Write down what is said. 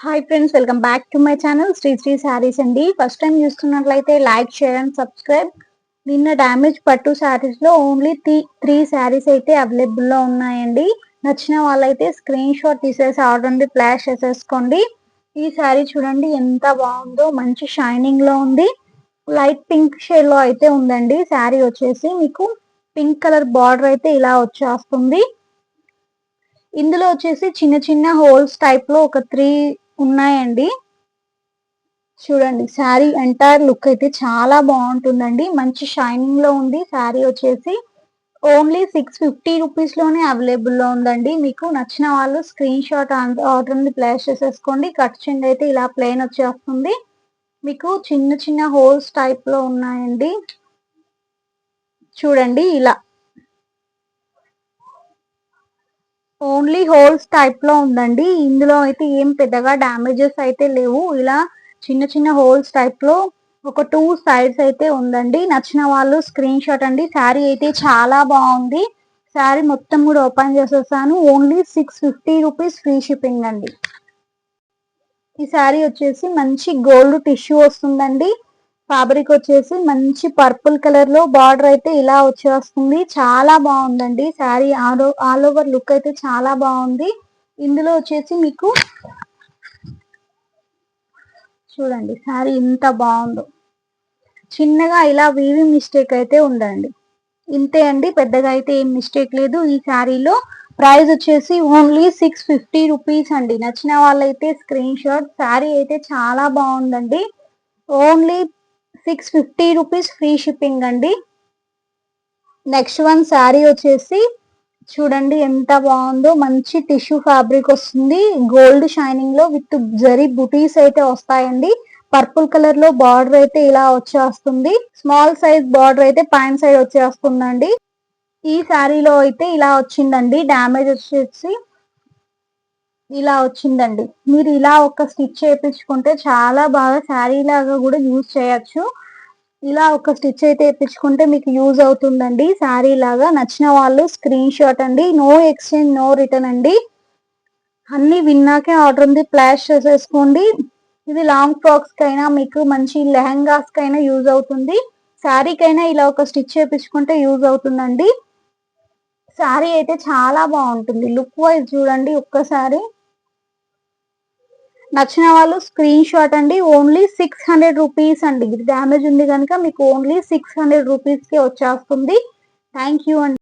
Hi friends, welcome back to my channel Sri sarees అండి. First time చూస్తున్నట్లయితే like, share and subscribe. నిన్న damage పట్టు sarees లో only three saris అయితే అవైలబుల్ లో ఉన్నాయండి. నచ్చిన వాళ్ళైతే స్క్రీన్ షాట్ తీసేసి ఆర్డర్ ఫ్లాష్ చేసేసుకోండి. ఈ శారీ చూడండి ఎంత బాగుందో, మంచి షైనింగ్ లో ఉంది. లైట్ పింక్ షేడ్ లో అయితే ఉందండి. శారీ వచ్చేసి మీకు పింక్ కలర్ బార్డర్ అయితే ఇలా వచ్చేస్తుంది. ఇందులో వచ్చేసి చిన్న చిన్న హోల్స్ టైప్ లో ఒక 3 ఉన్నాయండి. చూడండి, శారీ ఎంటైర్ లుక్ అయితే చాలా బాగుంటుందండి. మంచి షైనింగ్ లో ఉంది. శారీ వచ్చేసి ఓన్లీ 650 రూపీస్ లోనే అవైలబుల్ లో ఉందండి. మీకు నచ్చిన వాళ్ళు స్క్రీన్ షాట్ ఆర్డర్ ప్లేస్ చేసేసుకోండి. కట్ చెండ్ అయితే ఇలా ప్లెయిన్ వచ్చేస్తుంది. మీకు చిన్న చిన్న హోల్స్ టైప్ లో ఉన్నాయండి. చూడండి, ఇలా ఓన్లీ హోల్స్ టైప్ లో ఉందండి. ఇందులో అయితే ఏం పెద్దగా డ్యామేజెస్ అయితే లేవు. ఇలా చిన్న చిన్న హోల్స్ టైప్ లో ఒక 2 సైడ్స్ అయితే ఉందండి. నచ్చిన వాళ్ళు స్క్రీన్ షాట్ అండి. శారీ అయితే చాలా బాగుంది. శారీ మొత్తం కూడా ఓపెన్ చేసేసాను. ఓన్లీ 650 రూపీస్ ఫ్రీ షిప్పింగ్ అండి. ఈ శారీ వచ్చేసి మంచి గోల్డ్ టిష్యూ వస్తుందండి. ఫ్యాబ్రిక్ వచ్చేసి మంచి పర్పుల్ కలర్ లో బార్డర్ అయితే ఇలా వచ్చేస్తుంది. చాలా బాగుందండి శారీ. ఆల్ ఓవర్ లుక్ అయితే చాలా బాగుంది. ఇందులో వచ్చేసి మీకు చూడండి, శారీ ఎంత బాగుందో. చిన్నగా ఇలా వీవింగ్ మిస్టేక్ అయితే ఉందండి. ఇంతే అండి, పెద్దగా అయితే ఏం మిస్టేక్ లేదు. ఈ శారీలో ప్రైస్ వచ్చేసి ఓన్లీ 650 రూపీస్ అండి. నచ్చిన వాళ్ళైతే స్క్రీన్ షాట్. శారీ అయితే చాలా బాగుందండి. ఓన్లీ 650 రూపీస్ ఫ్రీ షిప్పింగ్ అండి. నెక్స్ట్ వన్ శారీ వచ్చేసి చూడండి ఎంత బాగుందో. మంచి టిష్యూ ఫ్యాబ్రిక్ వస్తుంది. గోల్డ్ షైనింగ్ లో విత్ జరీ బుటీస్ అయితే వస్తాయండి. పర్పుల్ కలర్ లో బార్డర్ అయితే ఇలా వచ్చేస్తుంది. స్మాల్ సైజ్ బార్డర్ అయితే పైన సైడ్ వచ్చేస్తుందండి. ఈ శారీలో అయితే ఇలా వచ్చిందండి. డ్యామేజ్ వచ్చేసి ఇలా వచ్చిందండి. మీరు ఇలా ఒక స్టిచ్ చేయించుకుంటే చాలా బాగా శారీ లాగా కూడా యూజ్ చేయొచ్చు. ఇలా ఒక స్టిచ్ అయితే వేయించుకుంటే మీకు యూజ్ అవుతుందండి శారీ లాగా. నచ్చిన వాళ్ళు స్క్రీన్ షాట్ అండి. నో ఎక్స్చేంజ్, నో రిటర్న్ అండి. అన్ని విన్నాకే ఆర్డర్ ఉంది ప్లాష్ చేసేసుకోండి. ఇది లాంగ్ ఫ్రాక్స్ కైనా, మీకు మంచి లెహంగాస్ కైనా యూజ్ అవుతుంది. శారీకైనా ఇలా ఒక స్టిచ్ చేయించుకుంటే యూజ్ అవుతుందండి. శారీ అయితే చాలా బాగుంటుంది. లుక్ వైజ్ చూడండి ఒక్కసారి. నచ్చిన వాళ్ళు స్క్రీన్ షాట్ అండి. ఓన్లీ 600 రూపీస్ అండి. ఇది డ్యామేజ్ ఉంది కనుక మీకు ఓన్లీ 600 రూపీస్ కి వచ్చేస్తుంది. థ్యాంక్ యూ అండి.